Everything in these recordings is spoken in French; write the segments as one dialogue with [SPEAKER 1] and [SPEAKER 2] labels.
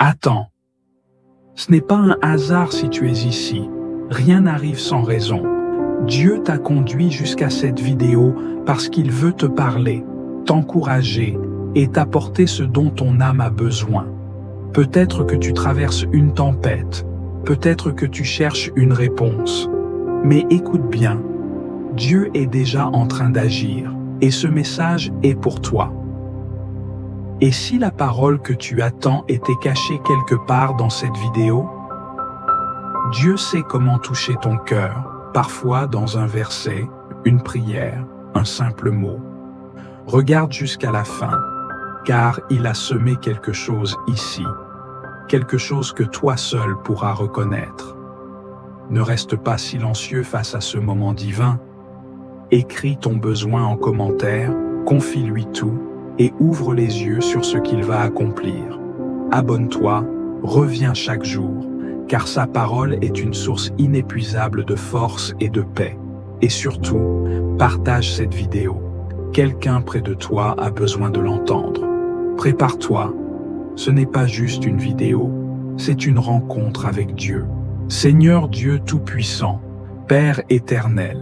[SPEAKER 1] Attends. Ce n'est pas un hasard si tu es ici. Rien n'arrive sans raison. Dieu t'a conduit jusqu'à cette vidéo parce qu'il veut te parler, t'encourager et t'apporter ce dont ton âme a besoin. Peut-être que tu traverses une tempête, peut-être que tu cherches une réponse. Mais écoute bien, Dieu est déjà en train d'agir et ce message est pour toi. Et si la parole que tu attends était cachée quelque part dans cette vidéo? Dieu sait comment toucher ton cœur, parfois dans un verset, une prière, un simple mot. Regarde jusqu'à la fin, car il a semé quelque chose ici, quelque chose que toi seul pourras reconnaître. Ne reste pas silencieux face à ce moment divin. Écris ton besoin en commentaire, confie-lui tout et ouvre les yeux sur ce qu'il va accomplir. Abonne-toi, reviens chaque jour, car sa parole est une source inépuisable de force et de paix. Et surtout, partage cette vidéo. Quelqu'un près de toi a besoin de l'entendre. Prépare-toi. Ce n'est pas juste une vidéo, c'est une rencontre avec Dieu. Seigneur Dieu Tout-Puissant, Père éternel,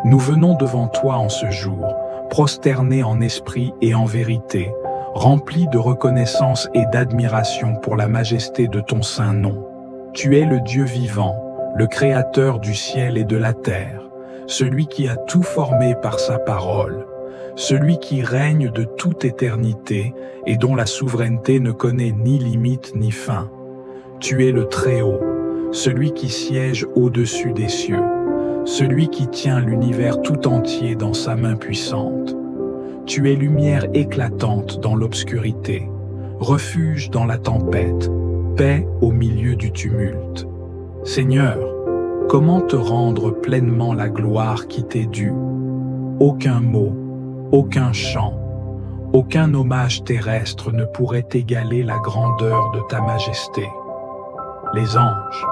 [SPEAKER 1] nous venons devant toi en ce jour, prosternés en esprit et en vérité, remplis de reconnaissance et d'admiration pour la majesté de ton saint nom. Tu es le Dieu vivant, le Créateur du ciel et de la terre, celui qui a tout formé par sa parole, celui qui règne de toute éternité et dont la souveraineté ne connaît ni limite ni fin. Tu es le Très-Haut, celui qui siège au-dessus des cieux, celui qui tient l'univers tout entier dans sa main puissante. Tu es lumière éclatante dans l'obscurité, refuge dans la tempête, paix au milieu du tumulte. Seigneur, comment te rendre pleinement la gloire qui t'est due? Aucun mot, aucun chant, aucun hommage terrestre ne pourrait égaler la grandeur de ta majesté. Les anges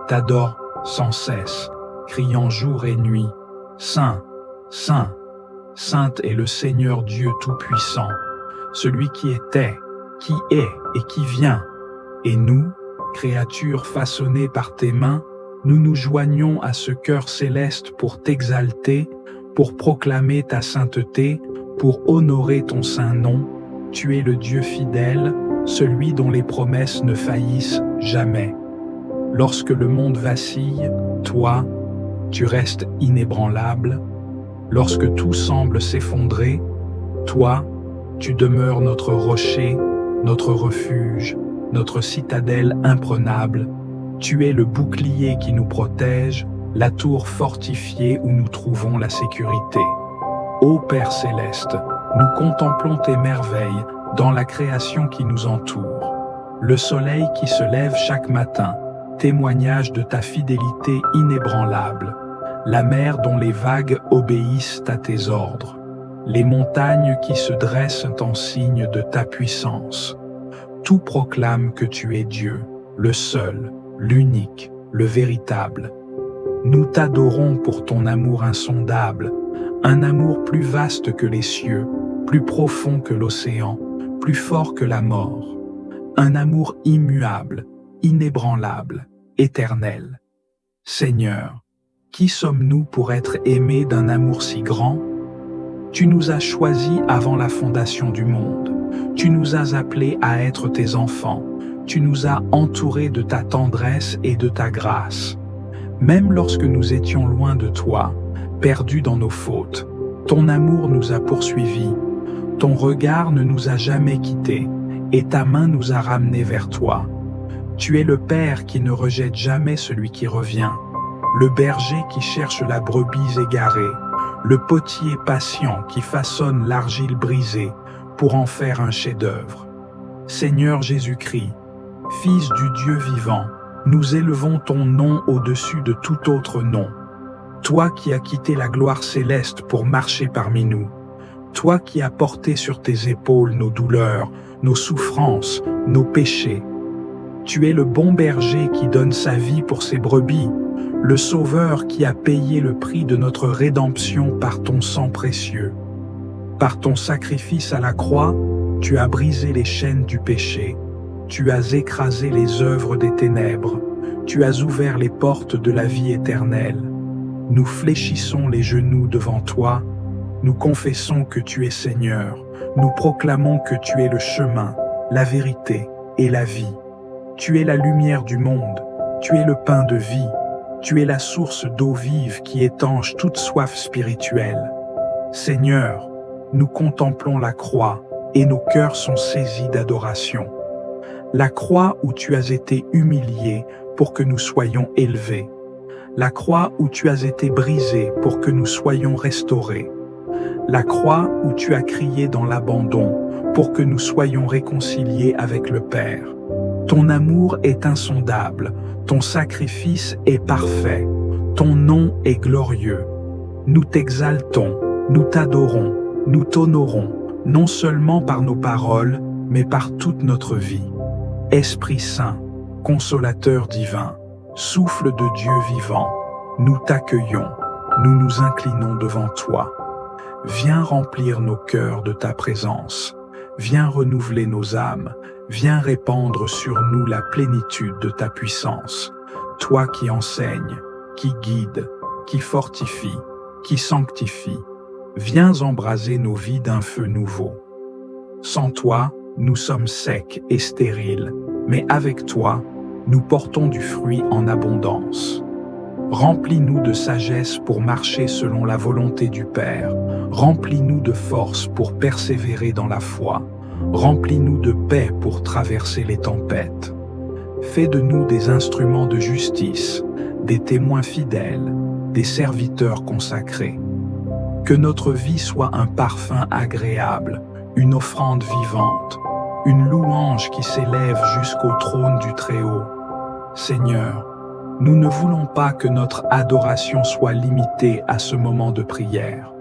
[SPEAKER 1] t'adorent sans cesse, criant jour et nuit, « Saint, Saint, Saint est le Seigneur Dieu Tout-Puissant, celui qui était, qui est et qui vient. » Et nous, créatures façonnées par tes mains, nous nous joignons à ce cœur céleste pour t'exalter, pour proclamer ta sainteté, pour honorer ton saint nom. Tu es le Dieu fidèle, celui dont les promesses ne faillissent jamais. Lorsque le monde vacille, toi, tu restes inébranlable. Lorsque tout semble s'effondrer, toi, tu demeures notre rocher, notre refuge, notre citadelle imprenable. Tu es le bouclier qui nous protège, la tour fortifiée où nous trouvons la sécurité. Ô Père céleste, nous contemplons tes merveilles dans la création qui nous entoure. Le soleil qui se lève chaque matin, témoignage de ta fidélité inébranlable. La mer dont les vagues obéissent à tes ordres. Les montagnes qui se dressent en signe de ta puissance. Tout proclame que tu es Dieu, le seul, l'unique, le véritable. Nous t'adorons pour ton amour insondable, un amour plus vaste que les cieux, plus profond que l'océan, plus fort que la mort. Un amour immuable, inébranlable, éternel. Seigneur, qui sommes-nous pour être aimés d'un amour si grand? Tu nous as choisis avant la fondation du monde. Tu nous as appelés à être tes enfants. Tu nous as entourés de ta tendresse et de ta grâce. Même lorsque nous étions loin de toi, perdus dans nos fautes, ton amour nous a poursuivis. Ton regard ne nous a jamais quittés et ta main nous a ramenés vers toi. Tu es le Père qui ne rejette jamais celui qui revient, le berger qui cherche la brebis égarée, le potier patient qui façonne l'argile brisée pour en faire un chef-d'œuvre. Seigneur Jésus-Christ, Fils du Dieu vivant, nous élevons ton nom au-dessus de tout autre nom. Toi qui as quitté la gloire céleste pour marcher parmi nous, toi qui as porté sur tes épaules nos douleurs, nos souffrances, nos péchés. Tu es le bon berger qui donne sa vie pour ses brebis, le Sauveur qui a payé le prix de notre rédemption par ton sang précieux. Par ton sacrifice à la croix, tu as brisé les chaînes du péché. Tu as écrasé les œuvres des ténèbres. Tu as ouvert les portes de la vie éternelle. Nous fléchissons les genoux devant toi. Nous confessons que tu es Seigneur. Nous proclamons que tu es le chemin, la vérité et la vie. Tu es la lumière du monde. Tu es le pain de vie. Tu es la source d'eau vive qui étanche toute soif spirituelle. Seigneur, nous contemplons la croix et nos cœurs sont saisis d'adoration. La croix où tu as été humilié pour que nous soyons élevés. La croix où tu as été brisé pour que nous soyons restaurés. La croix où tu as crié dans l'abandon pour que nous soyons réconciliés avec le Père. Ton amour est insondable, ton sacrifice est parfait, ton nom est glorieux. Nous t'exaltons, nous t'adorons, nous t'honorons, non seulement par nos paroles, mais par toute notre vie. Esprit Saint, consolateur divin, souffle de Dieu vivant, nous t'accueillons, nous nous inclinons devant toi. Viens remplir nos cœurs de ta présence, viens renouveler nos âmes, viens répandre sur nous la plénitude de ta puissance. Toi qui enseignes, qui guides, qui fortifie, qui sanctifie, viens embraser nos vies d'un feu nouveau. Sans toi, nous sommes secs et stériles, mais avec toi, nous portons du fruit en abondance. Remplis-nous de sagesse pour marcher selon la volonté du Père. Remplis-nous de force pour persévérer dans la foi. Remplis-nous de paix pour traverser les tempêtes. Fais de nous des instruments de justice, des témoins fidèles, des serviteurs consacrés. Que notre vie soit un parfum agréable, une offrande vivante, une louange qui s'élève jusqu'au trône du Très-Haut. Seigneur, nous ne voulons pas que notre adoration soit limitée à ce moment de prière.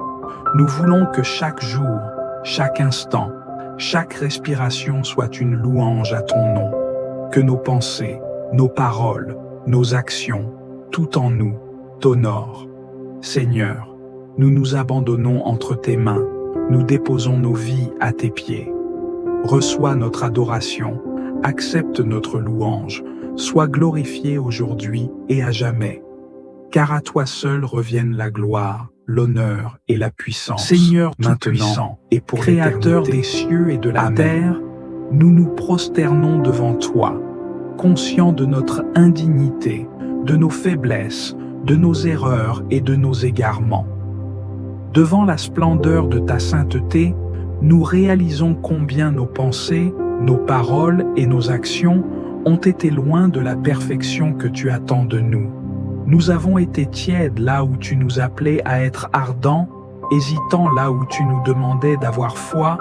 [SPEAKER 1] Nous voulons que chaque jour, chaque instant, chaque respiration soit une louange à ton nom. Que nos pensées, nos paroles, nos actions, tout en nous, t'honorent. Seigneur, nous nous abandonnons entre tes mains, nous déposons nos vies à tes pieds. Reçois notre adoration, accepte notre louange, sois glorifié aujourd'hui et à jamais. Car à toi seul reviennent la gloire, l'honneur et la puissance. Seigneur tout-puissant et pour Créateur des cieux et de la terre, nous nous prosternons devant toi, conscients de notre indignité, de nos faiblesses, de nos erreurs et de nos égarements. Devant la splendeur de ta sainteté, nous réalisons combien nos pensées, nos paroles et nos actions ont été loin de la perfection que tu attends de nous. Nous avons été tièdes là où tu nous appelais à être ardents, hésitants là où tu nous demandais d'avoir foi,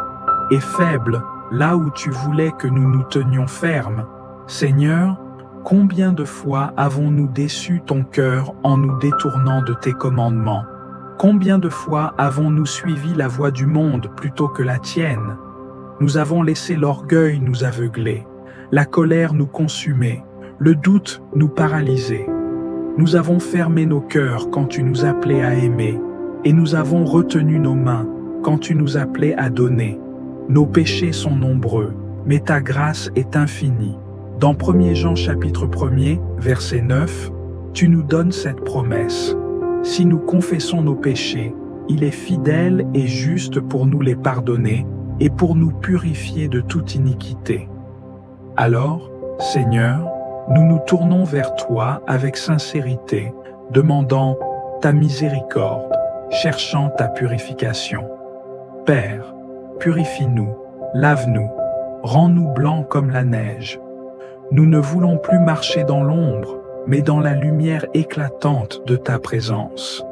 [SPEAKER 1] et faibles là où tu voulais que nous nous tenions fermes. Seigneur, combien de fois avons-nous déçu ton cœur en nous détournant de tes commandements? Combien de fois avons-nous suivi la voie du monde plutôt que la tienne? Nous avons laissé l'orgueil nous aveugler, la colère nous consumer, le doute nous paralyser. Nous avons fermé nos cœurs quand tu nous appelais à aimer, et nous avons retenu nos mains quand tu nous appelais à donner. Nos péchés sont nombreux, mais ta grâce est infinie. Dans 1 Jean chapitre 1er, verset 9, tu nous donnes cette promesse. Si nous confessons nos péchés, il est fidèle et juste pour nous les pardonner et pour nous purifier de toute iniquité. Alors, Seigneur, nous nous tournons vers toi avec sincérité, demandant ta miséricorde, cherchant ta purification. Père, purifie-nous, lave-nous, rends-nous blancs comme la neige. Nous ne voulons plus marcher dans l'ombre, mais dans la lumière éclatante de ta présence.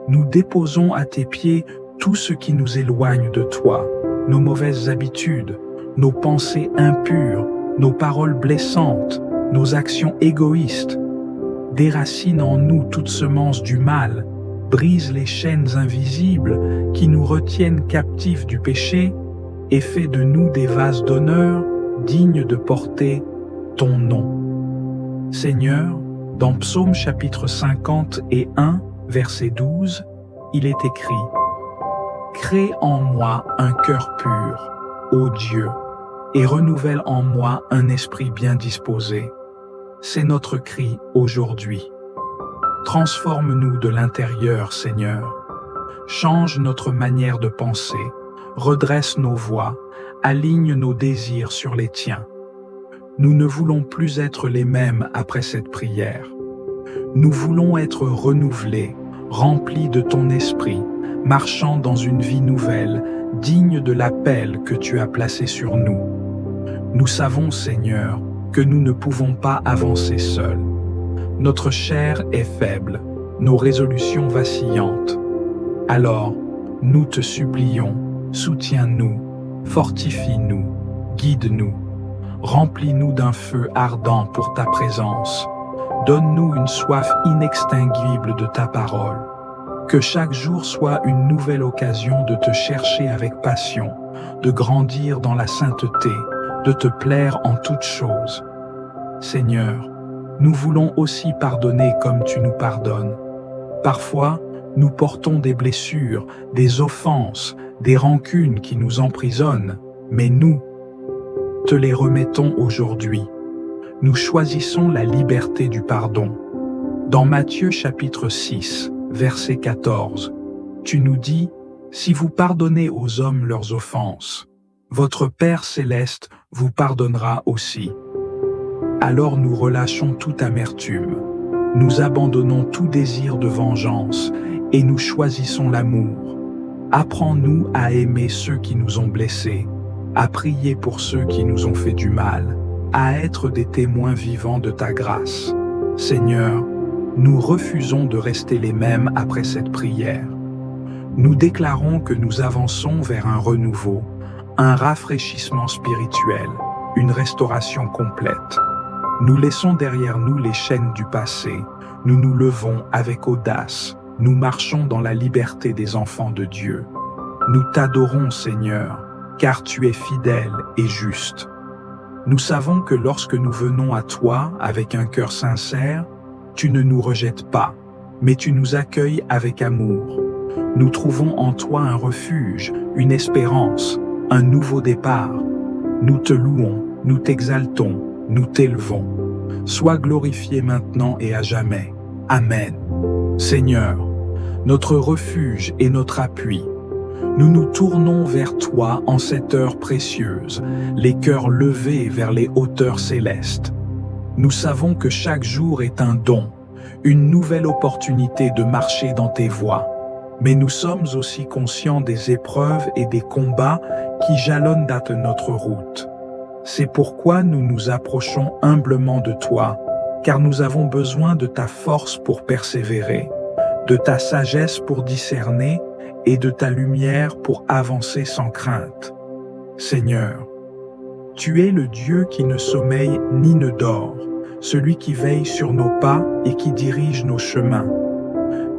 [SPEAKER 1] Nous déposons à tes pieds tout ce qui nous éloigne de toi, nos mauvaises habitudes, nos pensées impures, nos paroles blessantes, nos actions égoïstes. Déracine en nous toute semence du mal, brise les chaînes invisibles qui nous retiennent captifs du péché et fais de nous des vases d'honneur dignes de porter ton nom. Seigneur, dans Psaume chapitre 51, verset 12, il est écrit « Crée en moi un cœur pur, ô Dieu, et renouvelle en moi un esprit bien disposé. C'est notre cri aujourd'hui. Transforme-nous de l'intérieur, Seigneur. Change notre manière de penser, redresse nos voies, aligne nos désirs sur les tiens. Nous ne voulons plus être les mêmes après cette prière. Nous voulons être renouvelés, remplis de ton esprit, marchant dans une vie nouvelle, digne de l'appel que tu as placé sur nous. Nous savons, Seigneur, que nous ne pouvons pas avancer seuls. Notre chair est faible, nos résolutions vacillantes. Alors, nous te supplions, soutiens-nous, fortifie-nous, guide-nous, remplis-nous d'un feu ardent pour ta présence. Donne-nous une soif inextinguible de ta parole. Que chaque jour soit une nouvelle occasion de te chercher avec passion, de grandir dans la sainteté, de te plaire en toutes choses. Seigneur, nous voulons aussi pardonner comme tu nous pardonnes. Parfois, nous portons des blessures, des offenses, des rancunes qui nous emprisonnent, mais nous te les remettons aujourd'hui. Nous choisissons la liberté du pardon. Dans Matthieu chapitre 6, verset 14, tu nous dis, « Si vous pardonnez aux hommes leurs offenses, votre Père céleste vous pardonnera aussi. » Alors nous relâchons toute amertume, nous abandonnons tout désir de vengeance et nous choisissons l'amour. Apprends-nous à aimer ceux qui nous ont blessés, à prier pour ceux qui nous ont fait du mal, à être des témoins vivants de ta grâce. Seigneur, nous refusons de rester les mêmes après cette prière. Nous déclarons que nous avançons vers un renouveau, un rafraîchissement spirituel, une restauration complète. Nous laissons derrière nous les chaînes du passé, nous nous levons avec audace, nous marchons dans la liberté des enfants de Dieu. Nous t'adorons, Seigneur, car tu es fidèle et juste. Nous savons que lorsque nous venons à toi avec un cœur sincère, tu ne nous rejettes pas, mais tu nous accueilles avec amour. Nous trouvons en toi un refuge, une espérance, un nouveau départ. Nous te louons, nous t'exaltons, nous t'élevons. Sois glorifié maintenant et à jamais. Amen. Seigneur, notre refuge et notre appui, nous nous tournons vers toi en cette heure précieuse, les cœurs levés vers les hauteurs célestes. Nous savons que chaque jour est un don, une nouvelle opportunité de marcher dans tes voies. Mais nous sommes aussi conscients des épreuves et des combats qui jalonnent notre route. C'est pourquoi nous nous approchons humblement de toi, car nous avons besoin de ta force pour persévérer, de ta sagesse pour discerner et de ta lumière pour avancer sans crainte. Seigneur, tu es le Dieu qui ne sommeille ni ne dort, celui qui veille sur nos pas et qui dirige nos chemins.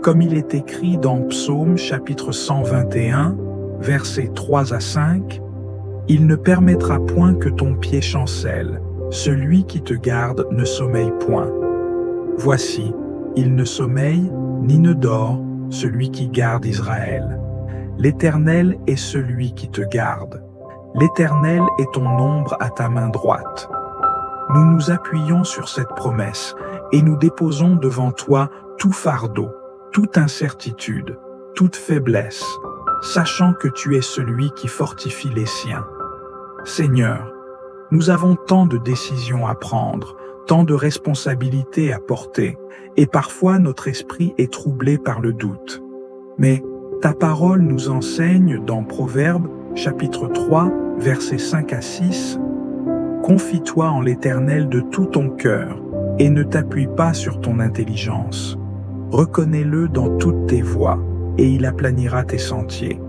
[SPEAKER 1] Comme il est écrit dans Psaume chapitre 121, versets 3 à 5, « Il ne permettra point que ton pied chancelle, celui qui te garde ne sommeille point. Voici, il ne sommeille ni ne dort, celui qui garde Israël. L'Éternel est celui qui te garde. L'Éternel est ton ombre à ta main droite. » Nous nous appuyons sur cette promesse et nous déposons devant toi tout fardeau, toute incertitude, toute faiblesse, sachant que tu es celui qui fortifie les siens. Seigneur, nous avons tant de décisions à prendre, tant de responsabilités à porter, et parfois notre esprit est troublé par le doute. Mais ta parole nous enseigne dans Proverbes chapitre 3, versets 5 à 6, « Confie-toi en l'Éternel de tout ton cœur, et ne t'appuie pas sur ton intelligence. Reconnais-le dans toutes tes voies, et il aplanira tes sentiers. »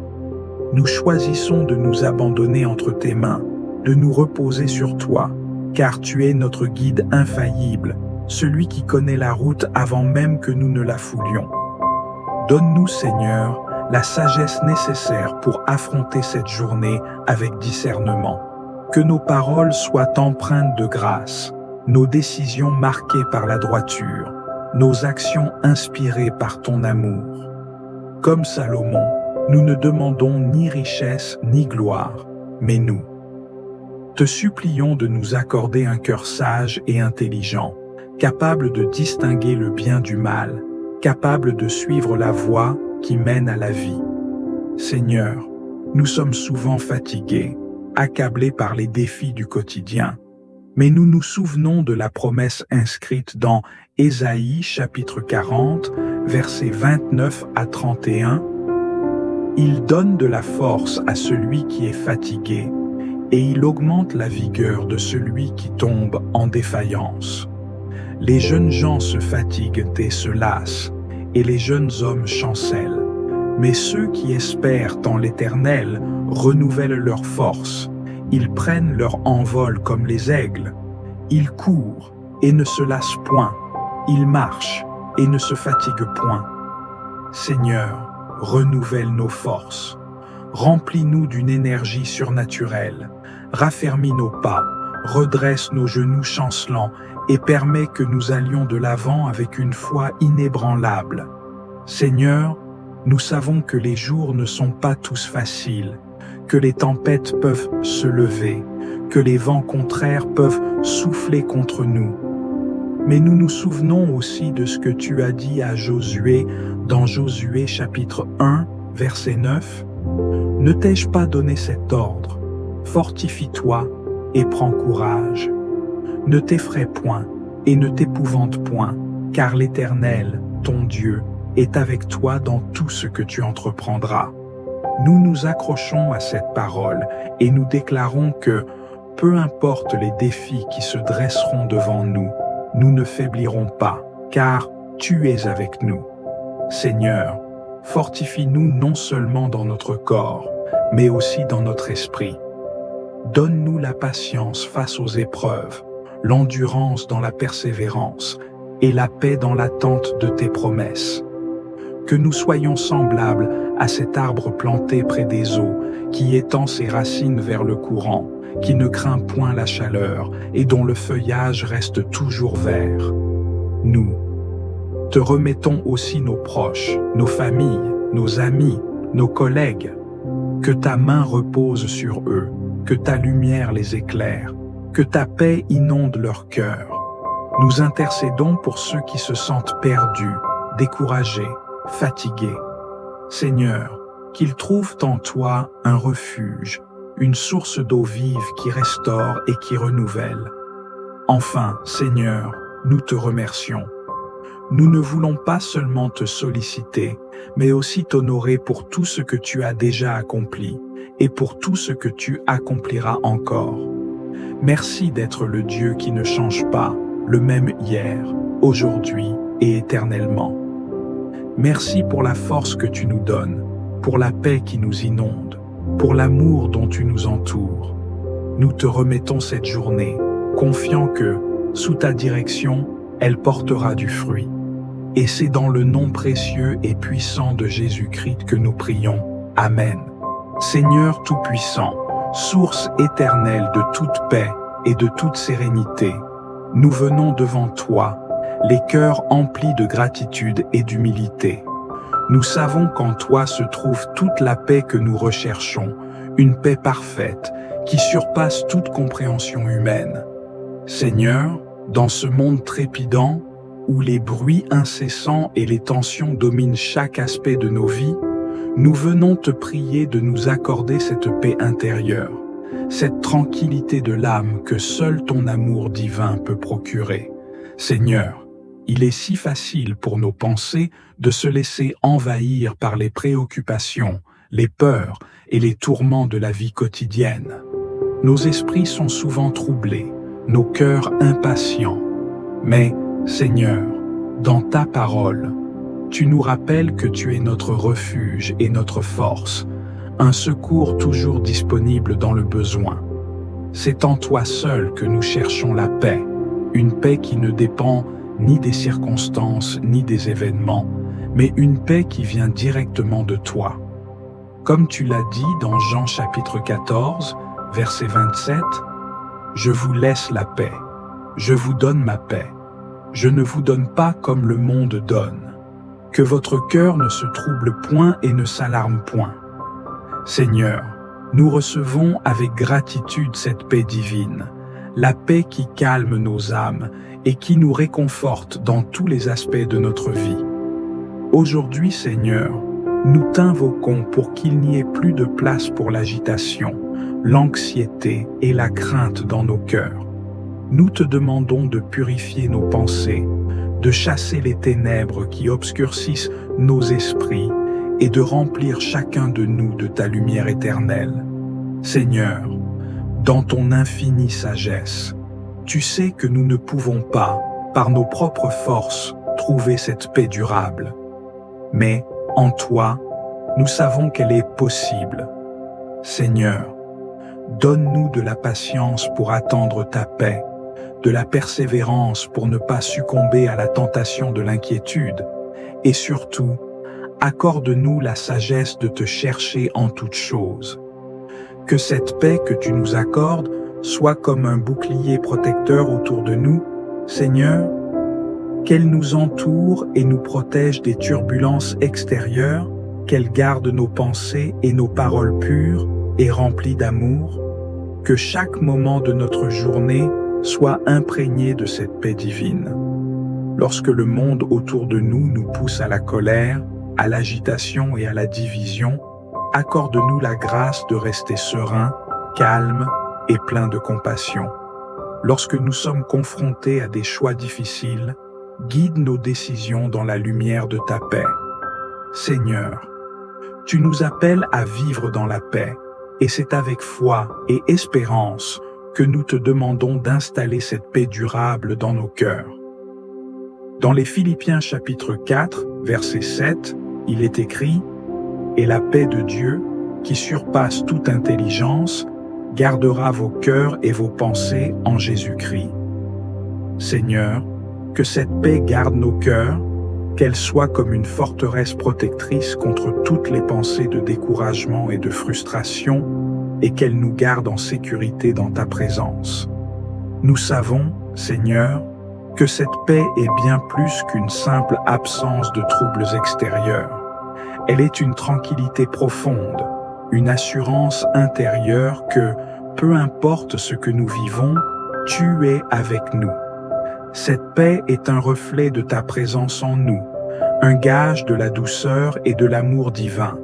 [SPEAKER 1] Nous choisissons de nous abandonner entre tes mains, de nous reposer sur toi, car tu es notre guide infaillible, celui qui connaît la route avant même que nous ne la foulions. Donne-nous, Seigneur, la sagesse nécessaire pour affronter cette journée avec discernement. Que nos paroles soient empreintes de grâce, nos décisions marquées par la droiture, nos actions inspirées par ton amour. Comme Salomon, nous ne demandons ni richesse ni gloire, mais nous. Te supplions de nous accorder un cœur sage et intelligent, capable de distinguer le bien du mal, capable de suivre la voie qui mène à la vie. Seigneur, nous sommes souvent fatigués, accablés par les défis du quotidien, mais nous nous souvenons de la promesse inscrite dans Ésaïe chapitre 40, versets 29 à 31. Il donne de la force à celui qui est fatigué, et il augmente la vigueur de celui qui tombe en défaillance. Les jeunes gens se fatiguent et se lassent, et les jeunes hommes chancellent. Mais ceux qui espèrent en l'Éternel renouvellent leur force. Ils prennent leur envol comme les aigles. Ils courent et ne se lassent point. Ils marchent et ne se fatiguent point. Seigneur, renouvelle nos forces. Remplis-nous d'une énergie surnaturelle. Raffermis nos pas, redresse nos genoux chancelants et permets que nous allions de l'avant avec une foi inébranlable. Seigneur, nous savons que les jours ne sont pas tous faciles, que les tempêtes peuvent se lever, que les vents contraires peuvent souffler contre nous. Mais nous nous souvenons aussi de ce que tu as dit à Josué dans Josué chapitre 1, verset 9. Ne t'ai-je pas donné cet ordre? Fortifie-toi et prends courage. Ne t'effraie point et ne t'épouvante point, car l'Éternel, ton Dieu, est avec toi dans tout ce que tu entreprendras. Nous nous accrochons à cette parole et nous déclarons que, peu importe les défis qui se dresseront devant nous, nous ne faiblirons pas, car tu es avec nous. Seigneur, fortifie-nous non seulement dans notre corps, mais aussi dans notre esprit. Donne-nous la patience face aux épreuves, l'endurance dans la persévérance et la paix dans l'attente de tes promesses. Que nous soyons semblables à cet arbre planté près des eaux, qui étend ses racines vers le courant, qui ne craint point la chaleur et dont le feuillage reste toujours vert. Nous te remettons aussi nos proches, nos familles, nos amis, nos collègues. Que ta main repose sur eux, que ta lumière les éclaire, que ta paix inonde leur cœur. Nous intercédons pour ceux qui se sentent perdus, découragés, fatigués. Seigneur, qu'ils trouvent en toi un refuge, une source d'eau vive qui restaure et qui renouvelle. Enfin, Seigneur, nous te remercions. Nous ne voulons pas seulement te solliciter, mais aussi t'honorer pour tout ce que tu as déjà accompli et pour tout ce que tu accompliras encore. Merci d'être le Dieu qui ne change pas, le même hier, aujourd'hui et éternellement. Merci pour la force que tu nous donnes, pour la paix qui nous inonde, pour l'amour dont tu nous entoures. Nous te remettons cette journée, confiant que, sous ta direction, elle portera du fruit. Et c'est dans le nom précieux et puissant de Jésus-Christ que nous prions. Amen. Seigneur Tout-Puissant, source éternelle de toute paix et de toute sérénité, nous venons devant toi, les cœurs emplis de gratitude et d'humilité. Nous savons qu'en toi se trouve toute la paix que nous recherchons, une paix parfaite qui surpasse toute compréhension humaine. Seigneur, dans ce monde trépidant, où les bruits incessants et les tensions dominent chaque aspect de nos vies, nous venons te prier de nous accorder cette paix intérieure, cette tranquillité de l'âme que seul ton amour divin peut procurer. Seigneur, il est si facile pour nos pensées de se laisser envahir par les préoccupations, les peurs et les tourments de la vie quotidienne. Nos esprits sont souvent troublés, nos cœurs impatients. Mais, Seigneur, dans ta parole, tu nous rappelles que tu es notre refuge et notre force, un secours toujours disponible dans le besoin. C'est en toi seul que nous cherchons la paix, une paix qui ne dépend ni des circonstances ni des événements, mais une paix qui vient directement de toi. Comme tu l'as dit dans Jean chapitre 14, verset 27, « Je vous laisse la paix, je vous donne ma paix. Je ne vous donne pas comme le monde donne. Que votre cœur ne se trouble point et ne s'alarme point. » Seigneur, Nous recevons avec gratitude cette paix divine, la paix qui calme nos âmes et qui nous réconforte dans tous les aspects de notre vie. Aujourd'hui, Seigneur, nous t'invoquons pour qu'il n'y ait plus de place pour l'agitation, l'anxiété et la crainte dans nos cœurs. Nous te demandons de purifier nos pensées, de chasser les ténèbres qui obscurcissent nos esprits et de remplir chacun de nous de ta lumière éternelle. Seigneur, dans ton infinie sagesse, tu sais que nous ne pouvons pas, par nos propres forces, trouver cette paix durable. Mais, en toi, nous savons qu'elle est possible. Seigneur, donne-nous de la patience pour attendre ta paix, de la persévérance pour ne pas succomber à la tentation de l'inquiétude, et surtout, accorde-nous la sagesse de te chercher en toutes choses. Que cette paix que tu nous accordes soit comme un bouclier protecteur autour de nous, Seigneur, qu'elle nous entoure et nous protège des turbulences extérieures, qu'elle garde nos pensées et nos paroles pures et remplies d'amour, que chaque moment de notre journée soit imprégné de cette paix divine. Lorsque le monde autour de nous nous pousse à la colère, à l'agitation et à la division, accorde-nous la grâce de rester serein, calme et plein de compassion. Lorsque nous sommes confrontés à des choix difficiles, guide nos décisions dans la lumière de ta paix. Seigneur, tu nous appelles à vivre dans la paix, et c'est avec foi et espérance que nous te demandons d'installer cette paix durable dans nos cœurs. Dans les Philippiens chapitre 4, verset 7, il est écrit « Et la paix de Dieu, qui surpasse toute intelligence, gardera vos cœurs et vos pensées en Jésus-Christ. » Seigneur, que cette paix garde nos cœurs, qu'elle soit comme une forteresse protectrice contre toutes les pensées de découragement et de frustration, et qu'elle nous garde en sécurité dans ta présence. Nous savons, Seigneur, que cette paix est bien plus qu'une simple absence de troubles extérieurs. Elle est une tranquillité profonde, une assurance intérieure que, peu importe ce que nous vivons, tu es avec nous. Cette paix est un reflet de ta présence en nous, un gage de la douceur et de l'amour divin.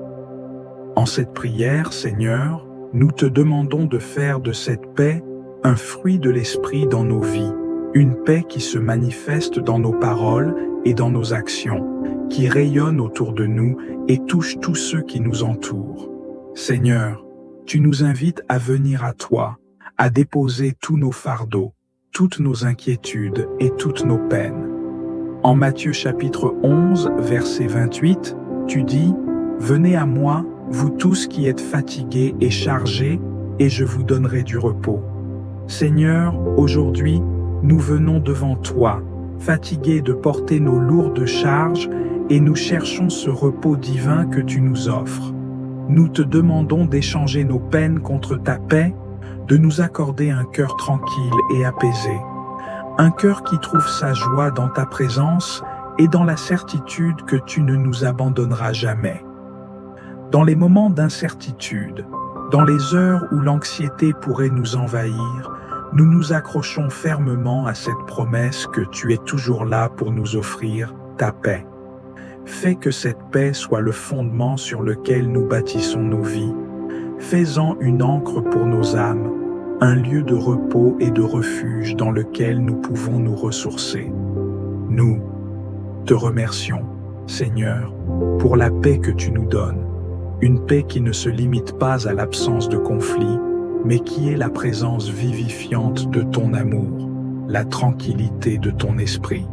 [SPEAKER 1] En cette prière, Seigneur, nous te demandons de faire de cette paix un fruit de l'esprit dans nos vies, une paix qui se manifeste dans nos paroles et dans nos actions, qui rayonne autour de nous et touche tous ceux qui nous entourent. Seigneur, tu nous invites à venir à toi, à déposer tous nos fardeaux, toutes nos inquiétudes et toutes nos peines. En Matthieu chapitre 11, verset 28, tu dis « Venez à moi, vous tous qui êtes fatigués et chargés, et je vous donnerai du repos. » Seigneur, aujourd'hui, nous venons devant toi, fatigués de porter nos lourdes charges, et nous cherchons ce repos divin que tu nous offres. Nous te demandons d'échanger nos peines contre ta paix, de nous accorder un cœur tranquille et apaisé, un cœur qui trouve sa joie dans ta présence et dans la certitude que tu ne nous abandonneras jamais. Dans les moments d'incertitude, dans les heures où l'anxiété pourrait nous envahir, nous nous accrochons fermement à cette promesse que tu es toujours là pour nous offrir ta paix. Fais que cette paix soit le fondement sur lequel nous bâtissons nos vies. Fais-en une ancre pour nos âmes, un lieu de repos et de refuge dans lequel nous pouvons nous ressourcer. Nous te remercions, Seigneur, pour la paix que tu nous donnes, une paix qui ne se limite pas à l'absence de conflit, mais qui est la présence vivifiante de ton amour, la tranquillité de ton esprit.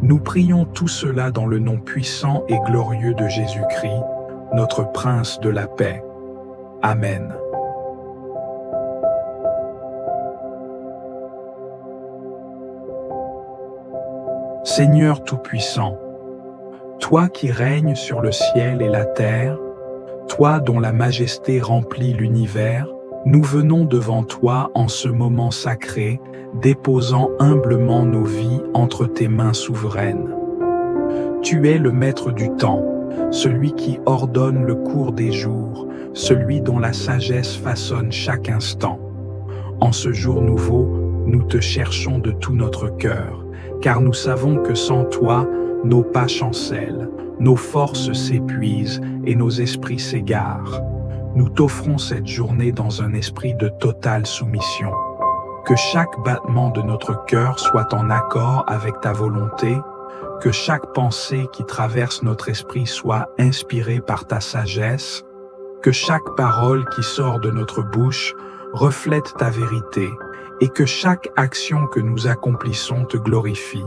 [SPEAKER 1] Nous prions tout cela dans le nom puissant et glorieux de Jésus-Christ, notre Prince de la paix. Amen. Seigneur Tout-Puissant, toi qui règnes sur le ciel et la terre, toi dont la majesté remplit l'univers, nous venons devant toi en ce moment sacré, déposant humblement nos vies entre tes mains souveraines. Tu es le maître du temps, celui qui ordonne le cours des jours, celui dont la sagesse façonne chaque instant. En ce jour nouveau, nous te cherchons de tout notre cœur, car nous savons que sans toi, nos pas chancellent, nos forces s'épuisent et nos esprits s'égarent. Nous t'offrons cette journée dans un esprit de totale soumission. Que chaque battement de notre cœur soit en accord avec ta volonté, que chaque pensée qui traverse notre esprit soit inspirée par ta sagesse, que chaque parole qui sort de notre bouche reflète ta vérité et que chaque action que nous accomplissons te glorifie.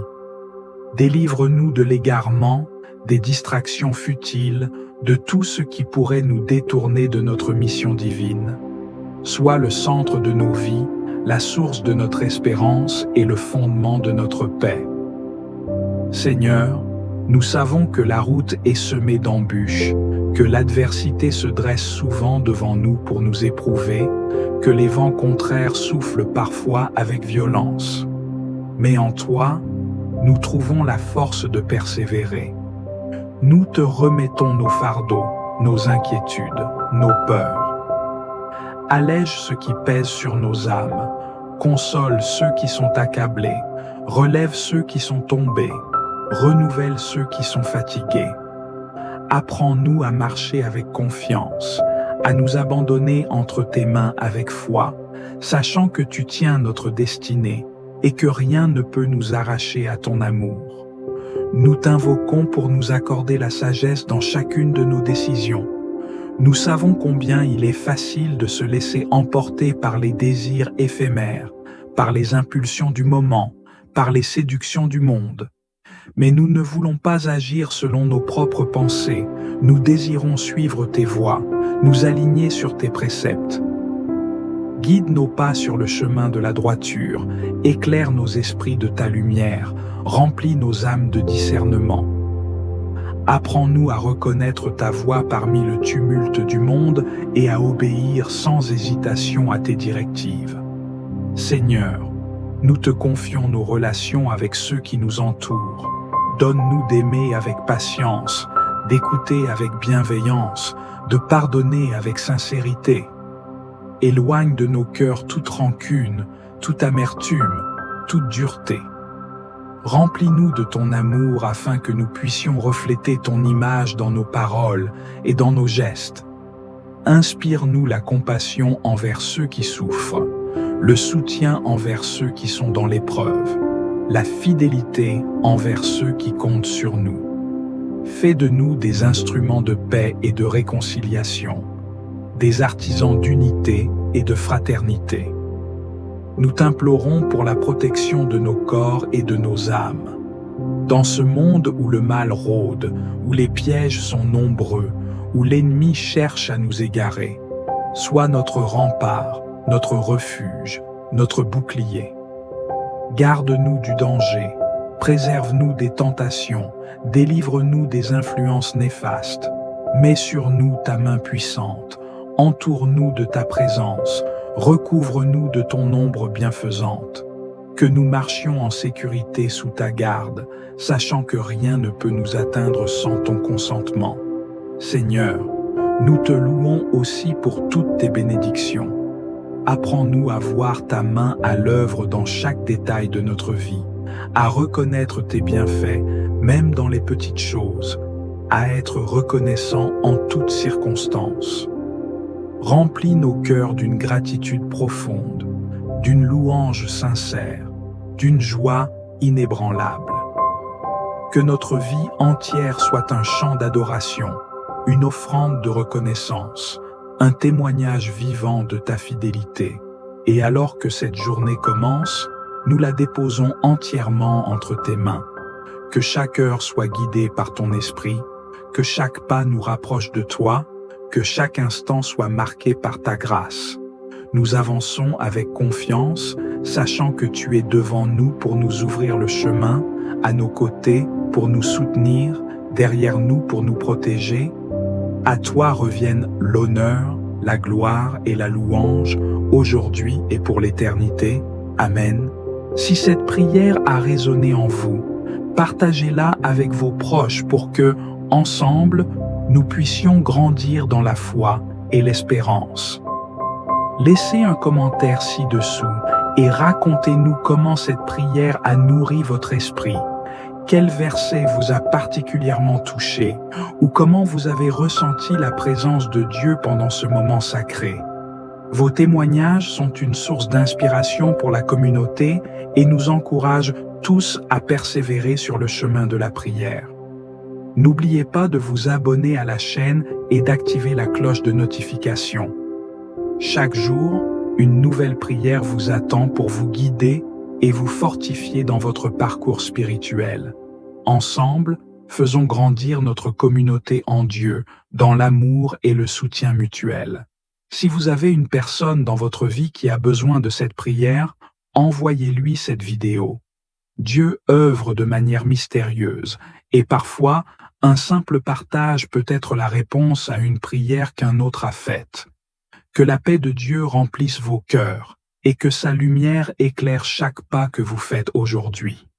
[SPEAKER 1] Délivre-nous de l'égarement, des distractions futiles, de tout ce qui pourrait nous détourner de notre mission divine. Sois le centre de nos vies, la source de notre espérance et le fondement de notre paix. Seigneur, nous savons que la route est semée d'embûches, que l'adversité se dresse souvent devant nous pour nous éprouver, que les vents contraires soufflent parfois avec violence. Mais en toi, nous trouvons la force de persévérer. Nous te remettons nos fardeaux, nos inquiétudes, nos peurs. Allège ce qui pèse sur nos âmes, console ceux qui sont accablés, relève ceux qui sont tombés, renouvelle ceux qui sont fatigués. Apprends-nous à marcher avec confiance, à nous abandonner entre tes mains avec foi, sachant que tu tiens notre destinée et que rien ne peut nous arracher à ton amour. Nous t'invoquons pour nous accorder la sagesse dans chacune de nos décisions. Nous savons combien il est facile de se laisser emporter par les désirs éphémères, par les impulsions du moment, par les séductions du monde. Mais nous ne voulons pas agir selon nos propres pensées, nous désirons suivre tes voies, nous aligner sur tes préceptes. Guide nos pas sur le chemin de la droiture, éclaire nos esprits de ta lumière, remplis nos âmes de discernement. Apprends-nous à reconnaître ta voix parmi le tumulte du monde et à obéir sans hésitation à tes directives. Seigneur, nous te confions nos relations avec ceux qui nous entourent. Donne-nous d'aimer avec patience, d'écouter avec bienveillance, de pardonner avec sincérité. Éloigne de nos cœurs toute rancune, toute amertume, toute dureté. Remplis-nous de ton amour afin que nous puissions refléter ton image dans nos paroles et dans nos gestes. Inspire-nous la compassion envers ceux qui souffrent, le soutien envers ceux qui sont dans l'épreuve, la fidélité envers ceux qui comptent sur nous. Fais de nous des instruments de paix et de réconciliation, des artisans d'unité et de fraternité. Nous t'implorons pour la protection de nos corps et de nos âmes. Dans ce monde où le mal rôde, où les pièges sont nombreux, où l'ennemi cherche à nous égarer, sois notre rempart, notre refuge, notre bouclier. Garde-nous du danger, préserve-nous des tentations, délivre-nous des influences néfastes. Mets sur nous ta main puissante, entoure-nous de ta présence, recouvre-nous de ton ombre bienfaisante. Que nous marchions en sécurité sous ta garde, sachant que rien ne peut nous atteindre sans ton consentement. Seigneur, nous te louons aussi pour toutes tes bénédictions. Apprends-nous à voir ta main à l'œuvre dans chaque détail de notre vie, à reconnaître tes bienfaits, même dans les petites choses, à être reconnaissant en toutes circonstances. Remplis nos cœurs d'une gratitude profonde, d'une louange sincère, d'une joie inébranlable. Que notre vie entière soit un chant d'adoration, une offrande de reconnaissance, un témoignage vivant de ta fidélité. Et alors que cette journée commence, nous la déposons entièrement entre tes mains. Que chaque heure soit guidée par ton esprit, que chaque pas nous rapproche de toi, que chaque instant soit marqué par ta grâce. Nous avançons avec confiance, sachant que tu es devant nous pour nous ouvrir le chemin, à nos côtés pour nous soutenir, derrière nous pour nous protéger. À toi reviennent l'honneur, la gloire et la louange, aujourd'hui et pour l'éternité. Amen. Si cette prière a résonné en vous, partagez-la avec vos proches pour que, Ensemble, nous puissions grandir dans la foi et l'espérance. Laissez un commentaire ci-dessous et racontez-nous comment cette prière a nourri votre esprit. Quel verset vous a particulièrement touché ou comment vous avez ressenti la présence de Dieu pendant ce moment sacré. Vos témoignages sont une source d'inspiration pour la communauté et nous encouragent tous à persévérer sur le chemin de la prière. N'oubliez pas de vous abonner à la chaîne et d'activer la cloche de notification. Chaque jour, une nouvelle prière vous attend pour vous guider et vous fortifier dans votre parcours spirituel. Ensemble, faisons grandir notre communauté en Dieu, dans l'amour et le soutien mutuel. Si vous avez une personne dans votre vie qui a besoin de cette prière, envoyez-lui cette vidéo. Dieu œuvre de manière mystérieuse et parfois, un simple partage peut être la réponse à une prière qu'un autre a faite. Que la paix de Dieu remplisse vos cœurs et que sa lumière éclaire chaque pas que vous faites aujourd'hui.